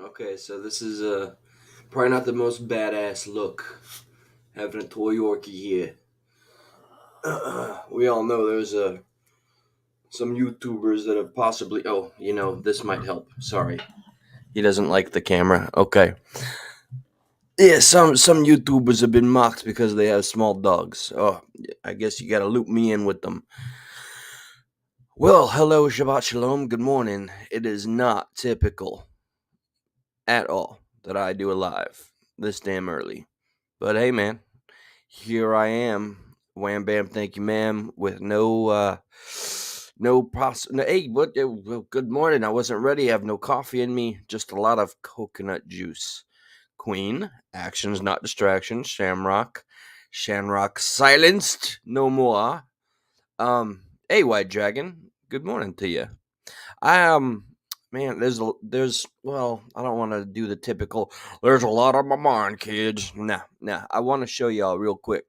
Okay, so this is probably not the most badass look having a toy Yorkie here. We all know there's some YouTubers that have possibly. Oh, this might help. Sorry, he doesn't like the camera. Okay, yeah, some YouTubers have been mocked because they have small dogs. Oh, I guess you got to loop me in with them. Well, hello, Shabbat Shalom. Good morning. It is not typical at all that I do a live this damn early, but hey, man. Here I am, wham bam, thank you, ma'am, with no, hey, what? Well, good morning. I wasn't ready. I have no coffee in me. Just a lot of coconut juice. Queen, actions not distractions. Shamrock silenced. No more. Hey, White Dragon. Good morning to you. I man, there's well, I don't want to do the typical. There's a lot on my mind, kids. Nah. I want to show y'all real quick.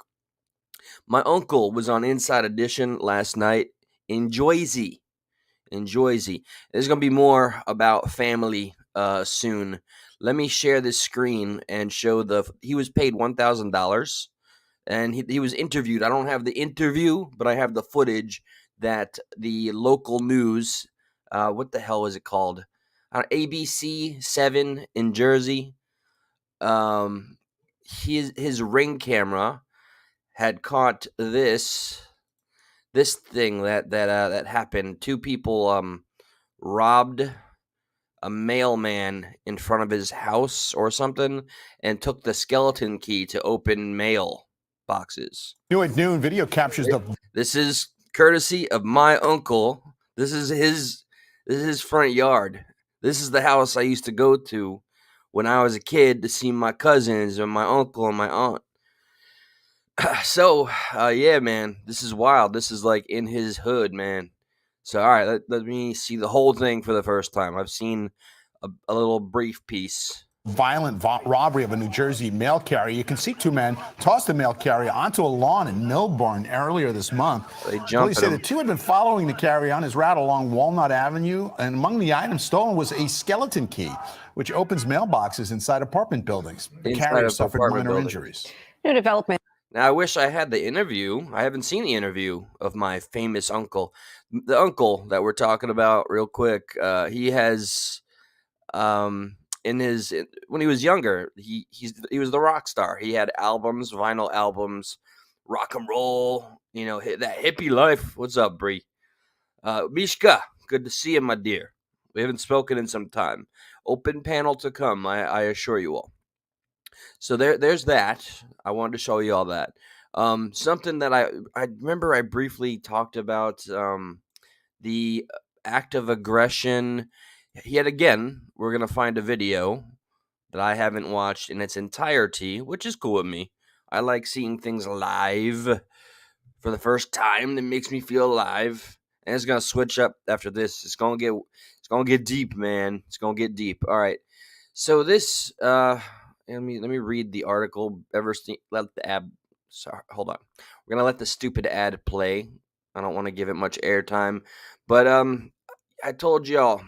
My uncle was on Inside Edition last night in Joyzy. In Joyzy. There's going to be more about family soon. Let me share this screen and show he was paid $1,000 and he was interviewed. I don't have the interview, but I have the footage that the local news, what the hell is it called? ABC 7 in Jersey. His ring camera had caught this thing that happened. Two people robbed a mailman in front of his house or something and took the skeleton key to open mail boxes. New at noon, video captures the. This is courtesy of my uncle. This is his front yard. This is the house I used to go to when I was a kid to see my cousins and my uncle and my aunt. So, yeah, man, this is wild. This is like in his hood, man. So, all right, let me see the whole thing for the first time. I've seen a little brief piece. Violent robbery of a New Jersey mail carrier. You can see two men toss the mail carrier onto a lawn in Millburn earlier this month. They jumped. Police say the two had been following the carrier on his route along Walnut Avenue, and among the items stolen was a skeleton key, which opens mailboxes inside apartment buildings. The carrier suffered minor injuries. New development. Now, I wish I had the interview. I haven't seen the interview of my famous uncle. The uncle that we're talking about, real quick, he has, when he was younger, he was the rock star. He had albums, vinyl albums, rock and roll, that hippie life. What's up, Bree? Mishka, good to see you, my dear. We haven't spoken in some time. Open panel to come, I assure you all. So there's that. I wanted to show you all that. Something that I remember I briefly talked about the act of aggression. Yet again, we're gonna find a video that I haven't watched in its entirety, which is cool with me. I like seeing things live for the first time. That makes me feel alive. And it's gonna switch up after this. It's gonna get deep, man. It's gonna get deep. All right. So this let me read the article. Let the ad. Sorry, hold on. We're gonna let the stupid ad play. I don't want to give it much airtime, but I told y'all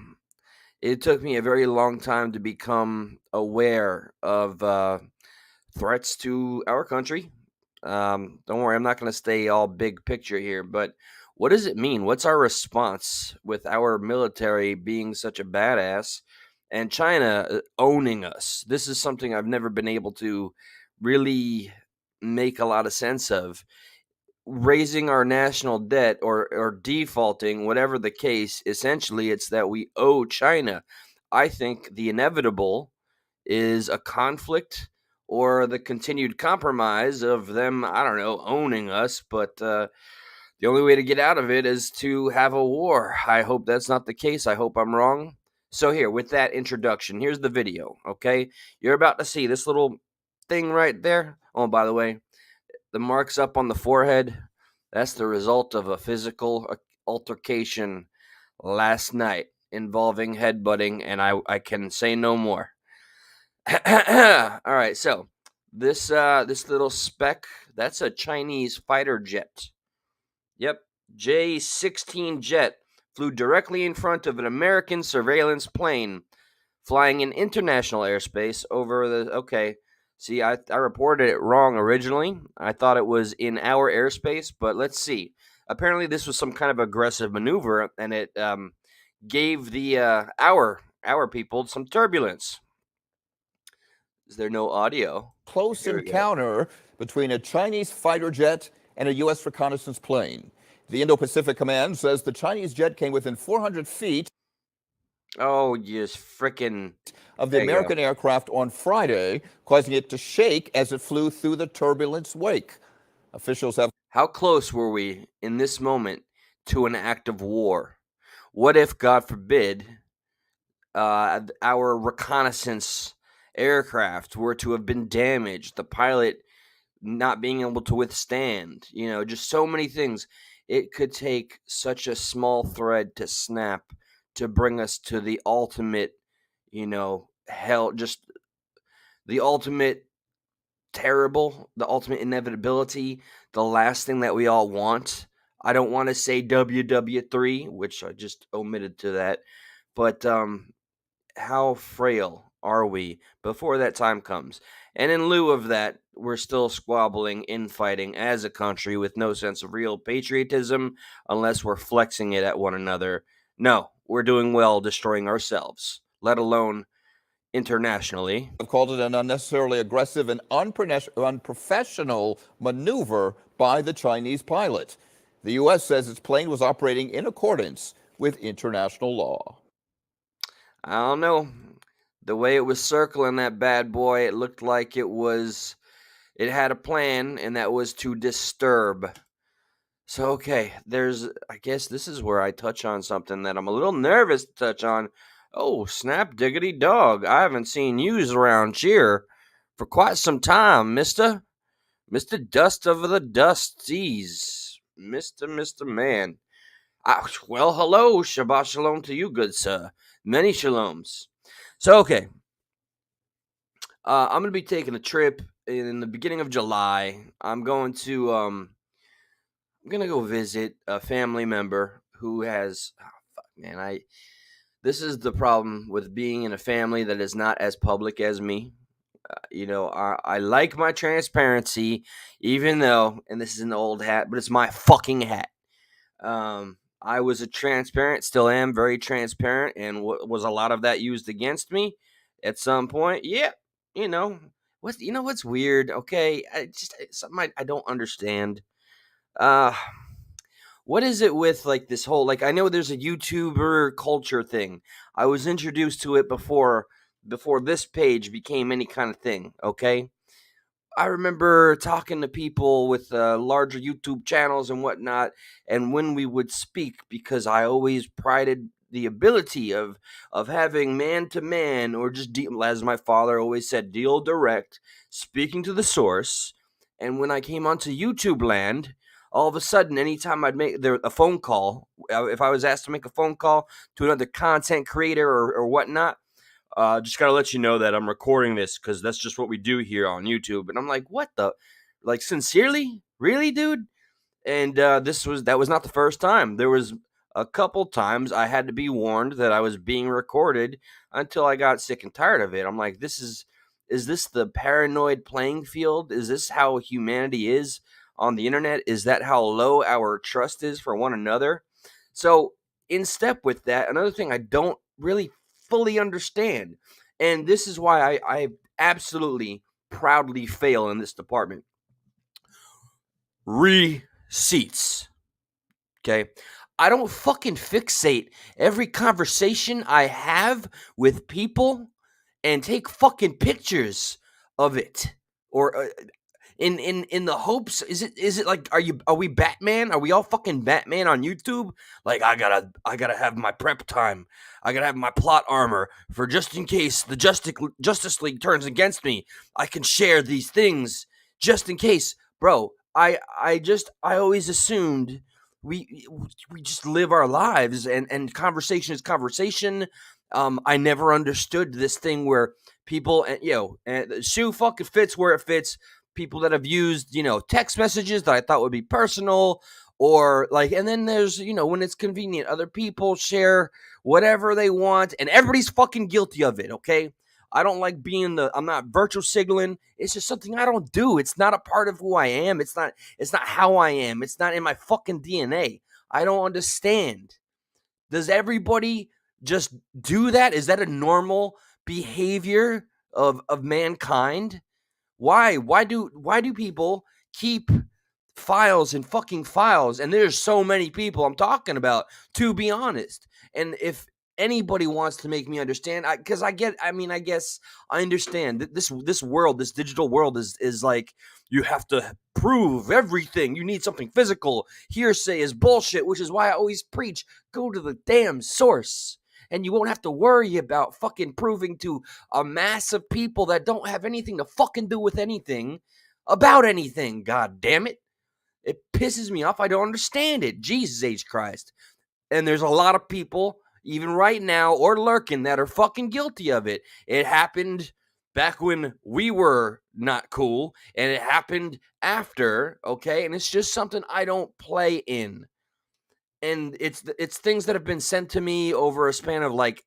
it took me a very long time to become aware of threats to our country. Don't worry, I'm not gonna stay all big picture here, but what does it mean? What's our response with our military being such a badass? And China owning us. This is something I've never been able to really make a lot of sense of. Raising our national debt or defaulting, whatever the case, essentially it's that we owe China. I think the inevitable is a conflict or the continued compromise of them, I don't know, owning us, but the only way to get out of it is to have a war. I hope that's not the case. I hope I'm wrong. So here, with that introduction, here's the video, okay? You're about to see this little thing right there. Oh, by the way, the marks up on the forehead, that's the result of a physical altercation last night involving headbutting, and I can say no more. All right, so this little speck, that's a Chinese fighter jet. Yep, J-16 jet flew directly in front of an American surveillance plane, flying in international airspace over the. Okay, see, I reported it wrong originally. I thought it was in our airspace, but let's see. Apparently, this was some kind of aggressive maneuver, and it gave the our people some turbulence. Is there no audio? Close encounter between a Chinese fighter jet and a U.S. reconnaissance plane. The Indo-Pacific Command says the Chinese jet came within 400 feet Oh, just freaking of the American aircraft on Friday, causing it to shake as it flew through the turbulence wake. Officials have. How close were we in this moment to an act of war? What if, God forbid, our reconnaissance aircraft were to have been damaged, the pilot not being able to withstand, just so many things. It could take such a small thread to snap to bring us to the ultimate, hell, just the ultimate terrible, the ultimate inevitability, the last thing that we all want. I don't want to say WW3, which I just omitted to that, but how frail are we before that time comes? And in lieu of that, we're still squabbling, infighting as a country with no sense of real patriotism unless we're flexing it at one another. No, we're doing well destroying ourselves, let alone internationally. Have called it an unnecessarily aggressive and unprofessional maneuver by the Chinese pilot. The U.S. says its plane was operating in accordance with international law. I don't know. The way it was circling that bad boy, it looked like it had a plan, and that was to disturb. So, okay, I guess this is where I touch on something that I'm a little nervous to touch on. Oh, snap diggity dog. I haven't seen yous around here for quite some time, mister. Mr. Dust of the Dusties. Mr. Man. Well, hello. Shabbat shalom to you, good sir. Many shaloms. So, okay. I'm going to be taking a trip in the beginning of July. I'm going to go visit a family member who has this is the problem with being in a family that is not as public as me. I like my transparency, even though, and this is an old hat, but it's my fucking hat. I was a transparent, still am very transparent, and was a lot of that used against me at some point? Yeah, what's weird? Okay, something I don't understand. What is it with like this whole I know there's a YouTuber culture thing. I was introduced to it before this page became any kind of thing. Okay. I remember talking to people with larger YouTube channels and whatnot, and when we would speak, because I always prided the ability of having man to man, or just as my father always said, deal direct, speaking to the source. And when I came onto YouTube land, all of a sudden, anytime I'd make a phone call, if I was asked to make a phone call to another content creator or whatnot, just gotta let you know that I'm recording this because that's just what we do here on YouTube. And I'm like, what the? Like, sincerely? Really, dude? And that was not the first time. There was a couple times I had to be warned that I was being recorded until I got sick and tired of it. I'm like, is this the paranoid playing field? Is this how humanity is on the internet? Is that how low our trust is for one another? So, in step with that, another thing I don't really fully understand, and this is why I absolutely proudly fail in this department. Receipts. Okay. I don't fucking fixate every conversation I have with people and take fucking pictures of it, or in the hopes, is it like, are we Batman? Are we all fucking Batman on YouTube? Like, I gotta have my prep time. I gotta have my plot armor for just in case the Justice League turns against me. I can share these things just in case, bro. I always assumed we just live our lives, and conversation is conversation. I never understood this thing where people, and the shoe fucking fits where it fits. People that have used, text messages that I thought would be personal, Or like, and then there's, when it's convenient, other people share whatever they want, and everybody's fucking guilty of it, okay? I don't like I'm not virtual signaling. It's just something I don't do. It's not a part of who I am. It's not how I am. It's not in my fucking DNA. I don't understand. Does everybody just do that? Is that a normal behavior of mankind? Why do people keep files and fucking files? And there's so many people I'm talking about, to be honest. And if anybody wants to make me understand, because I guess I understand that this world, this digital world is like, you have to prove everything. You need something physical. Hearsay is bullshit, which is why I always preach, go to the damn source. And you won't have to worry about fucking proving to a mass of people that don't have anything to fucking do with anything about anything. God damn it. It pisses me off. I don't understand it. Jesus H. Christ. And there's a lot of people, even right now, or lurking, that are fucking guilty of it. It happened back when we were not cool, and it happened after, okay? And it's just something I don't play in. And it's things that have been sent to me over a span of like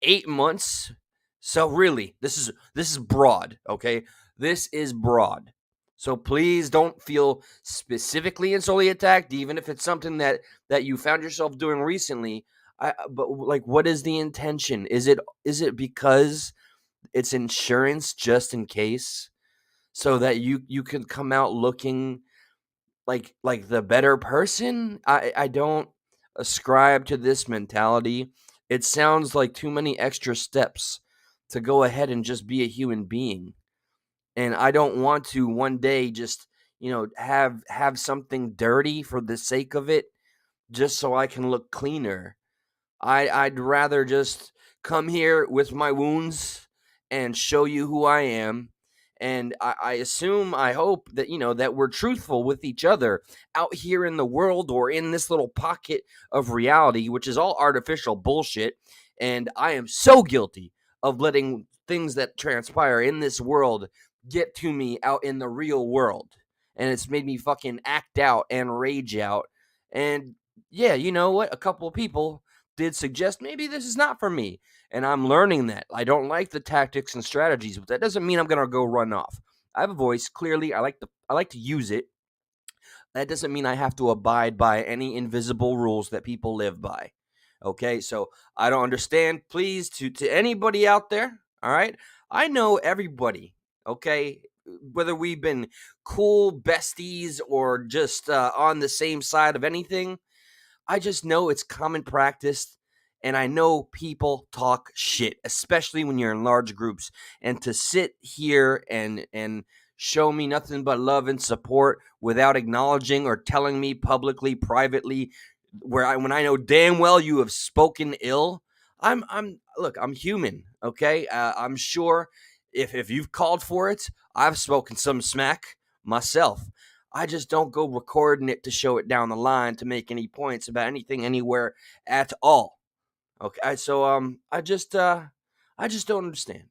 8 months. So really, this is broad, okay? This is broad. So please don't feel specifically and solely attacked, even if it's something that you found yourself doing recently. But like, what is the intention? Is it because it's insurance just in case, so that you can come out looking like the better person? I don't ascribe to this mentality. It sounds like too many extra steps to go ahead and just be a human being. And I don't want to one day just, have something dirty for the sake of it, just so I can look cleaner. I'd rather just come here with my wounds and show you who I am. And I assume, I hope that, that we're truthful with each other out here in the world, or in this little pocket of reality, which is all artificial bullshit. And I am so guilty of letting things that transpire in this world get to me out in the real world. And it's made me fucking act out and rage out. And yeah, you know what? A couple of people did suggest maybe this is not for me. And I'm learning that. I don't like the tactics and strategies, but that doesn't mean I'm going to go run off. I have a voice, clearly. I like to use it. That doesn't mean I have to abide by any invisible rules that people live by. Okay? So I don't understand. Please, to anybody out there, all right? I know everybody, okay? Whether we've been cool besties or just on the same side of anything, I just know it's common practice, and I know people talk shit, especially when you're in large groups. And to sit here and show me nothing but love and support without acknowledging or telling me publicly, privately, when I know damn well you have spoken ill, look, I'm human, okay? I'm sure if you've called for it, I've spoken some smack myself. I just don't go recording it to show it down the line to make any points about anything anywhere at all. Okay, so I just don't understand.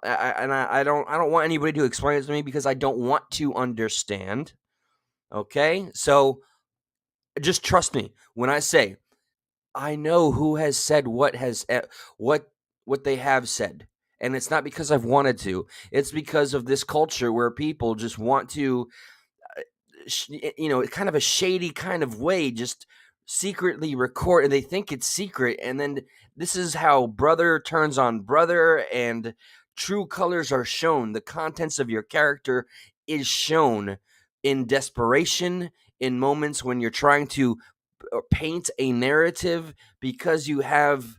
I don't want anybody to explain it to me, because I don't want to understand. Okay, so just trust me when I say I know who has said what they have said. And it's not because I've wanted to. It's because of this culture where people just want to, kind of a shady kind of way, just secretly record, and they think it's secret. And then this is how brother turns on brother, and true colors are shown. The contents of your character is shown in desperation, in moments when you're trying to paint a narrative, because you have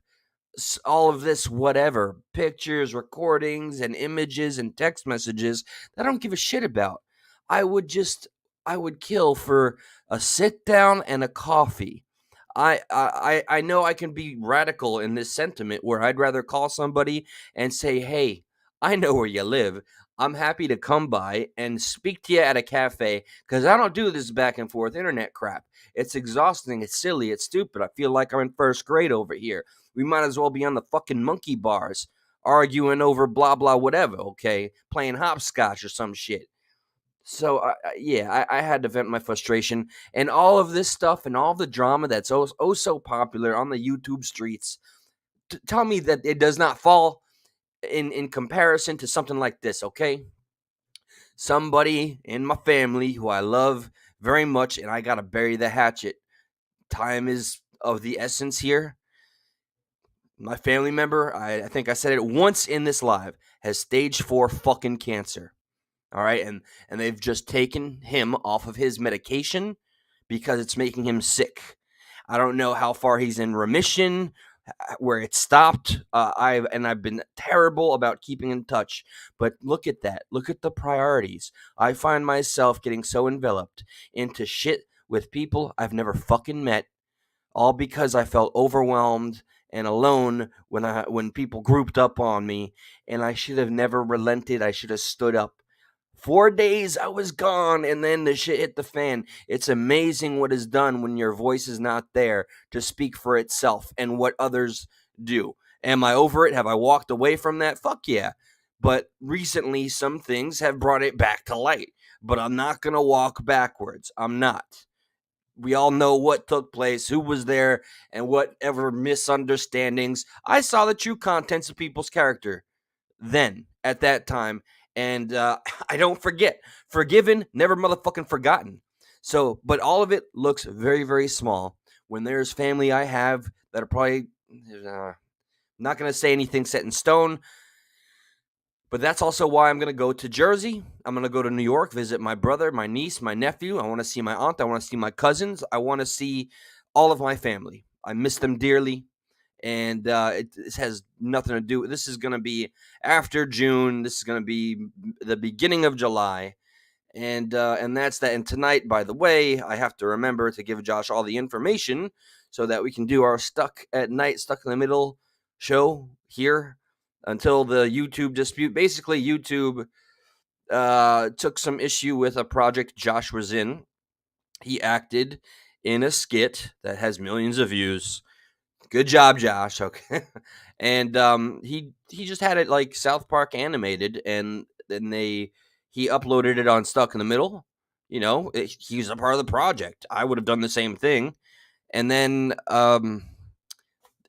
all of this whatever pictures, recordings, and images and text messages that I don't give a shit about. I would kill for a sit down and a coffee. I know I can be radical in this sentiment, where I'd rather call somebody and say, hey, I know where you live. I'm happy to come by and speak to you at a cafe, because I don't do this back and forth internet crap. It's exhausting. It's silly. It's stupid. I feel like I'm in first grade over here. We might as well be on the fucking monkey bars arguing over blah, blah, whatever, okay? Playing hopscotch or some shit. So yeah, I had to vent my frustration, and all of this stuff and all the drama that's so popular on the YouTube streets. Tell me that it does not fall in comparison to something like this, okay? Somebody in my family who I love very much, and I gotta bury the hatchet. Time is of the essence here. My family member, I think I said it once in this live, has stage 4 fucking cancer. All right, and they've just taken him off of his medication because it's making him sick. I don't know how far he's in remission, where it stopped. I've been terrible about keeping in touch. But look at that. Look at the priorities. I find myself getting so enveloped into shit with people I've never fucking met, all because I felt overwhelmed and alone when people grouped up on me, and I should have never relented. I should have stood up. 4 days I was gone, and then the shit hit the fan. It's amazing what is done when your voice is not there to speak for itself and what others do. Am I over it? Have I walked away from that? Fuck yeah. But recently, some things have brought it back to light. But I'm not going to walk backwards. I'm not. We all know what took place, who was there, and whatever misunderstandings. I saw the true contents of people's character then, at that time. And I don't forget. Forgiven, never motherfucking forgotten. So, but all of it looks very, very small. When there's family I have that are probably not going to say anything set in stone. But that's also why I'm going to go to Jersey. I'm going to go to New York, visit my brother, my niece, my nephew. I want to see my aunt. I want to see my cousins. I want to see all of my family. I miss them dearly. And it has nothing to do. This is going to be after June. This is going to be the beginning of July. And that's that. And tonight, by the way, I have to remember to give Josh all the information so that we can do our Stuck at Night, Stuck in the Middle show here until the YouTube dispute. Basically, YouTube took some issue with a project Josh was in. He acted in a skit that has millions of views. Good job, Josh. Okay. And he just had it like South Park animated, and then he uploaded it on Stuck in the Middle. You know, he's a part of the project. I would have done the same thing. And then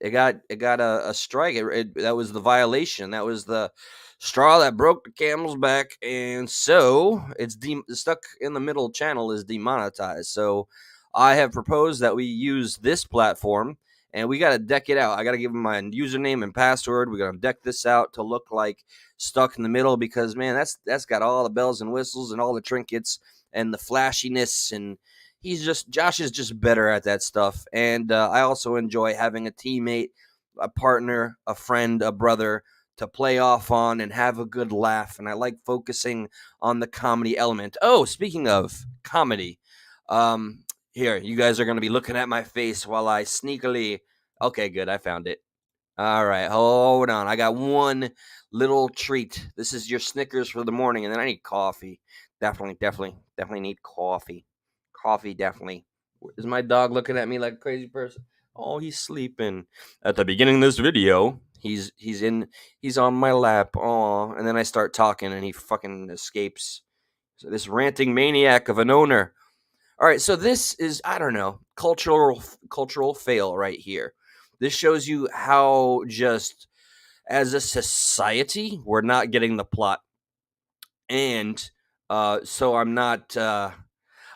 it got a strike. That was the violation. That was the straw that broke the camel's back, and so it's Stuck in the Middle channel is demonetized. So I have proposed that we use this platform, and we got to deck it out. I got to give them my username and password. We're gonna deck this out to look like Stuck in the Middle, because man, that's got all the bells and whistles and all the trinkets and the flashiness, and Josh is just better at that stuff. And I also enjoy having a teammate, a partner, a friend, a brother to play off on and have a good laugh. And I like focusing on the comedy element. Oh, speaking of comedy, here, you guys are going to be looking at my face while I sneakily. Okay, good. I found it. All right, hold on. I got one little treat. This is your Snickers for the morning, and then I need coffee. Definitely need coffee. Coffee, definitely. Is my dog looking at me like a crazy person? Oh, he's sleeping. At the beginning of this video, he's on my lap. Oh, and then I start talking, and he fucking escapes. So this ranting maniac of an owner. All right, so this is, I don't know, cultural fail right here. This shows you how just as a society we're not getting the plot, and so I'm not.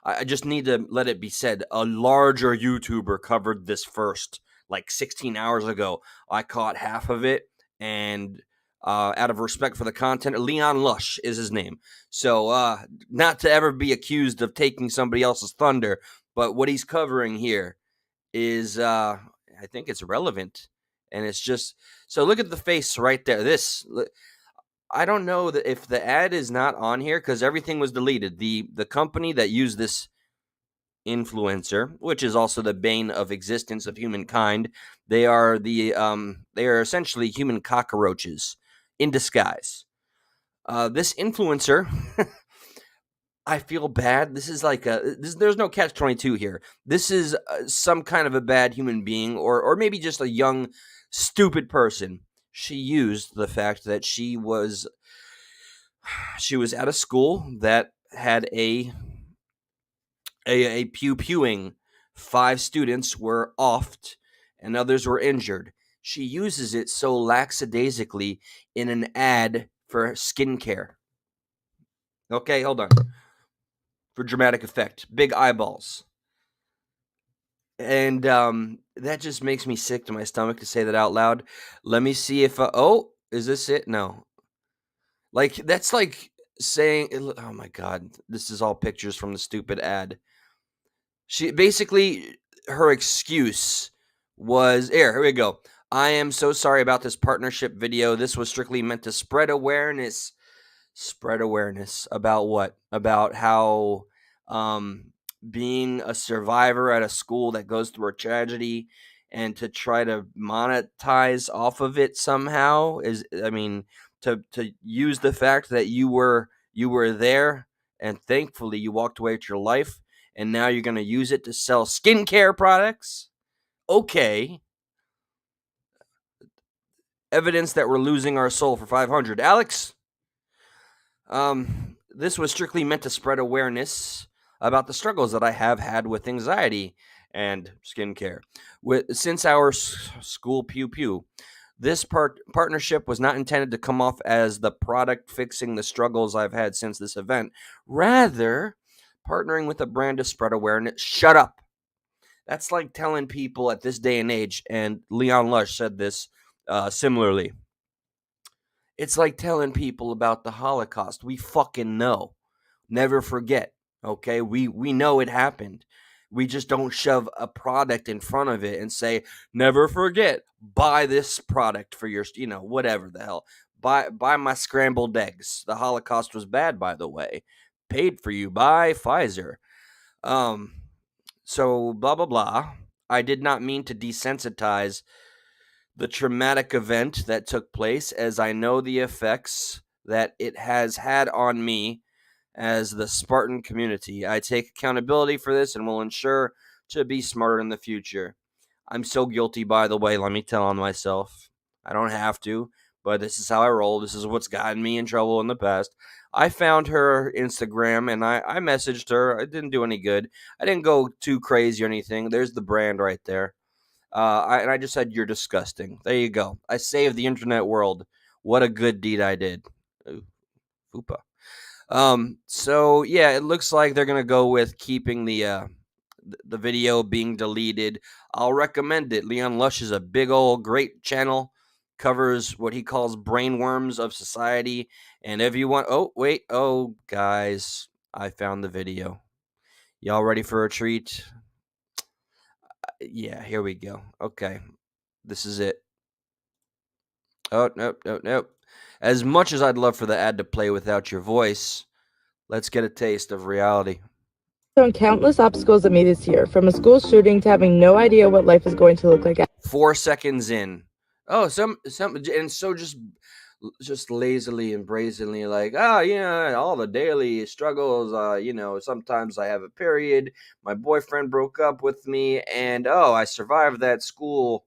I just need to let it be said. A larger YouTuber covered this first, like 16 hours ago. I caught half of it, and out of respect for the content, Leon Lush is his name. So not to ever be accused of taking somebody else's thunder, but what he's covering here is, I think it's relevant, and it's just so. Look at the face right there. I don't know that if the ad is not on here because everything was deleted. The company that used this influencer, which is also the bane of existence of humankind, they are essentially human cockroaches in disguise. This influencer, I feel bad. This is like there's no catch-22 here. This is some kind of a bad human being, or maybe just a young, stupid person. She used the fact that she was at a school that had a pew-pewing. 5 students were offed and others were injured. She uses it so lackadaisically in an ad for skincare. Okay, hold on. For dramatic effect. Big eyeballs. And that just makes me sick to my stomach to say that out loud. Let me see if oh, is this it? No. Like, that's like saying, oh my God, this is all pictures from the stupid ad. She basically, her excuse was, here we go. I am so sorry about this partnership video. This was strictly meant to spread awareness. Spread awareness about what? About how being a survivor at a school that goes through a tragedy and to try to monetize off of it somehow is, I mean, to use the fact that you were there and thankfully you walked away with your life and now you're going to use it to sell skincare products. Okay. Evidence that we're losing our soul for 500. Alex, this was strictly meant to spread awareness about the struggles that I have had with anxiety and skincare. Since our school pew-pew, this partnership was not intended to come off as the product fixing the struggles I've had since this event. Rather, partnering with a brand to spread awareness. Shut up. That's like telling people at this day and age, and Leon Lush said this similarly. It's like telling people about the Holocaust. We fucking know. Never forget, okay? We know it happened. We just don't shove a product in front of it and say, never forget, buy this product for your, whatever the hell. Buy my scrambled eggs. The Holocaust was bad, by the way. Paid for you by Pfizer. So, blah, blah, blah. I did not mean to desensitize the traumatic event that took place, as I know the effects that it has had on me as the Spartan community. I take accountability for this and will ensure to be smarter in the future. I'm so guilty, by the way, let me tell on myself. I don't have to, but this is how I roll. This is what's gotten me in trouble in the past. I found her Instagram and I messaged her. It didn't do any good. I didn't go too crazy or anything. There's the brand right there. I just said, you're disgusting. There you go. I saved the internet world. What a good deed I did. Ooh, fupa. So yeah, it looks like they're gonna go with keeping the video being deleted. I'll recommend it. Leon Lush is a big old great channel. Covers what he calls brainworms of society. And if you want, guys, I found the video. Y'all ready for a treat? Yeah, here we go. Okay, this is it. Oh, nope. As much as I'd love for the ad to play without your voice, let's get a taste of reality. On countless obstacles that made this year, from a school shooting to having no idea what life is going to look like. 4 seconds in. Oh, some, and so just lazily and brazenly like, all the daily struggles, sometimes I have a period, my boyfriend broke up with me, and I survived that school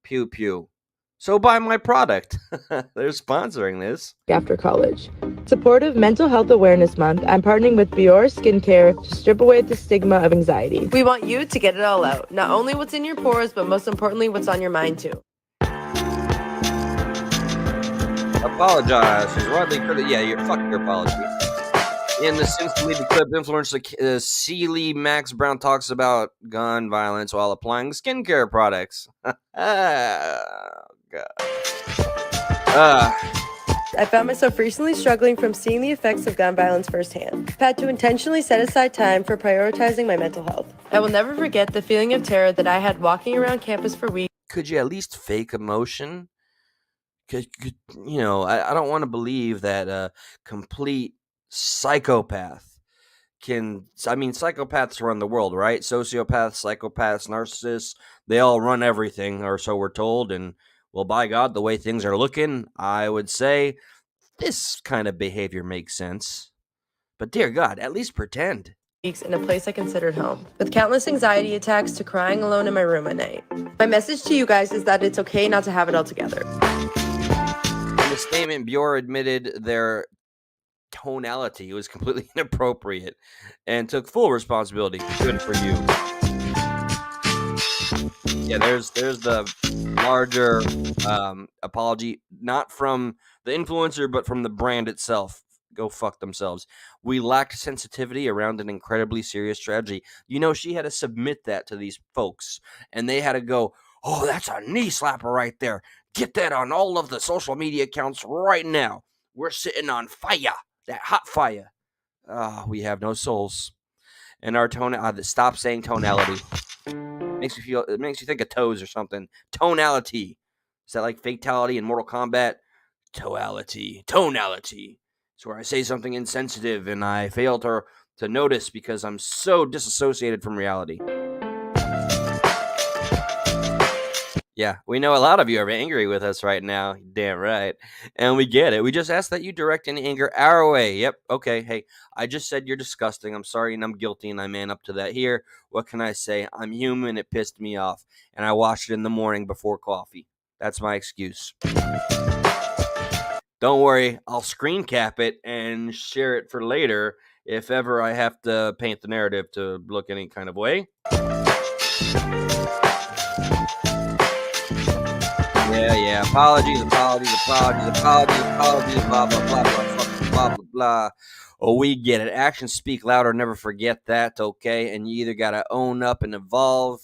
pew-pew. So buy my product. They're sponsoring this. After college. Supportive Mental Health Awareness Month, I'm partnering with Biore Skincare to strip away the stigma of anxiety. We want you to get it all out. Not only what's in your pores, but most importantly, what's on your mind too. Apologize. Fuck your apology. In the since deleted clip, influencer Celie Max Brown talks about gun violence while applying skincare products. God. I found myself recently struggling from seeing the effects of gun violence firsthand. I've had to intentionally set aside time for prioritizing my mental health. I will never forget the feeling of terror that I had walking around campus for weeks. Could you at least fake emotion? I don't want to believe that a complete psychopath psychopaths run the world, right? Sociopaths, psychopaths, narcissists, they all run everything, or so we're told. And well, by God, the way things are looking, I would say this kind of behavior makes sense. But dear God, at least pretend. In a place I considered home, with countless anxiety attacks to crying alone in my room at night. My message to you guys is that it's okay not to have it all together. In the statement, Biore admitted their tonality. It was completely inappropriate and took full responsibility. Good for you. Yeah, there's the larger apology, not from the influencer, but from the brand itself. Go fuck themselves. We lacked sensitivity around an incredibly serious tragedy. She had to submit that to these folks, and they had to go, oh, that's a knee slapper right there. Get that on all of the social media accounts right now. We're sitting on fire, that hot fire. We have no souls. And our tone, stop saying tonality. It makes you think of toes or something. Tonality. Is that like fatality in Mortal Kombat? Tonality. It's where I say something insensitive and I fail to notice because I'm so disassociated from reality. Yeah, we know a lot of you are angry with us right now. Damn right. And we get it. We just ask that you direct any anger our way. Yep. Okay. Hey, I just said you're disgusting. I'm sorry and I'm guilty and I man up to that here. What can I say? I'm human. It pissed me off. And I washed it in the morning before coffee. That's my excuse. Don't worry. I'll screen cap it and share it for later if ever I have to paint the narrative to look any kind of way. Yeah. Apologies, blah, blah, blah. Oh, we get it. Actions speak louder. Never forget that, okay? And you either got to own up and evolve,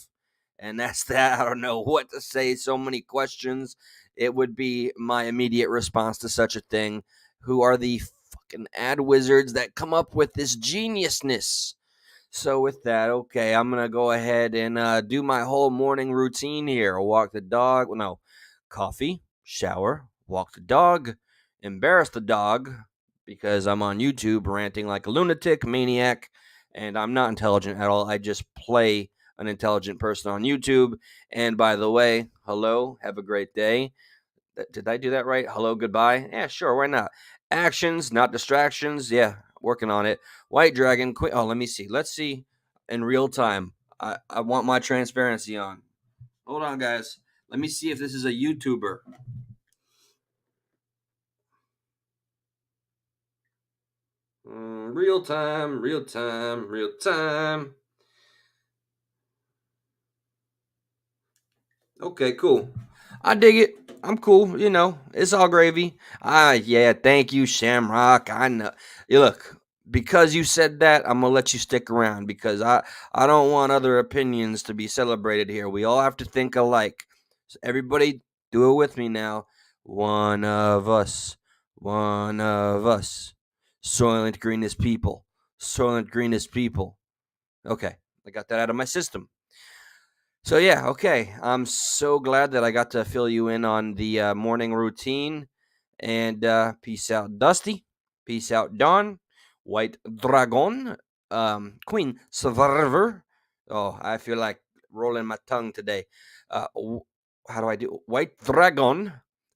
and that's that. I don't know what to say. So many questions. It would be my immediate response to such a thing. Who are the fucking ad wizards that come up with this geniusness? So with that, okay, I'm going to go ahead and do my whole morning routine here. I'll walk the dog. No. Coffee, shower, walk the dog, embarrass the dog because I'm on YouTube ranting like a lunatic maniac, and I'm not intelligent at all. I just play an intelligent person on YouTube. And by the way, hello, have a great day. Did I do that right? Hello, goodbye. Yeah, sure, why not? Actions, not distractions. Yeah, working on it. White Dragon, quit. Oh, let me see. Let's see in real time. I want my transparency on. Hold on, guys. Let me see if this is a YouTuber. Real time. Okay, cool. I dig it. I'm cool. It's all gravy. Yeah, thank you, Shamrock. I know. Look, because you said that, I'm going to let you stick around because I don't want other opinions to be celebrated here. We all have to think alike. So everybody, do it with me now. One of us. Soylent Greenest people. Okay, I got that out of my system. So yeah, okay. I'm so glad that I got to fill you in on the morning routine. And peace out, Dusty. Peace out, Dawn. White Dragon. Queen Survivor. Oh, I feel like rolling my tongue today. How do I do? White Dragon.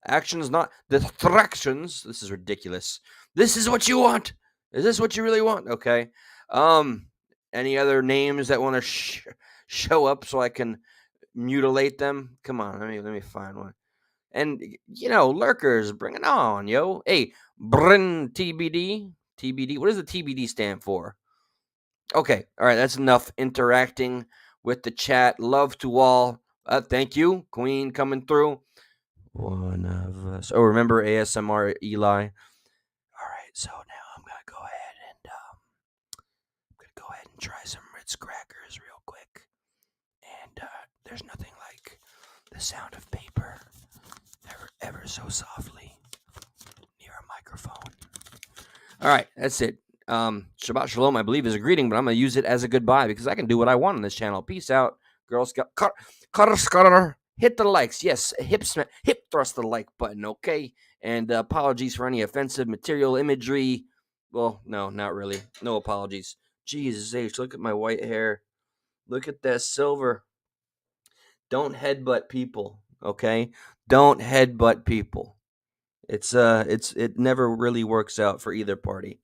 Actions, not distractions. This is ridiculous. This is what you want. Is this what you really want? Okay. Any other names that want to show up so I can mutilate them? Come on, let me find one. And lurkers, bring it on, yo. Hey, Bryn TBD. What does the TBD stand for? Okay, all right, that's enough interacting with the chat. Love to all. Thank you, Queen, coming through. One of us. Oh, remember ASMR Eli? All right, so now I'm gonna go ahead and try some Ritz crackers real quick. And there's nothing like the sound of paper ever so softly near a microphone. All right, that's it. Shabbat Shalom, I believe, is a greeting, but I'm going to use it as a goodbye because I can do what I want on this channel. Peace out, Girl Scout. Hit the likes. Yes, hip thrust the like button, okay? And apologies for any offensive material, imagery. Well, no, not really. No apologies. Jesus H, look at my white hair. Look at that silver. Don't headbutt people, okay? Don't headbutt people. It never really works out for either party.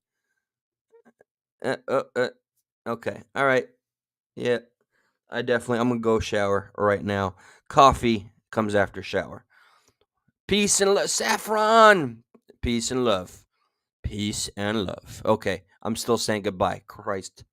Okay. All right. Yeah. I'm gonna go shower right now. Coffee comes after shower. Peace and love. Saffron. Peace and love. Peace and love. Okay, I'm still saying goodbye. Christ.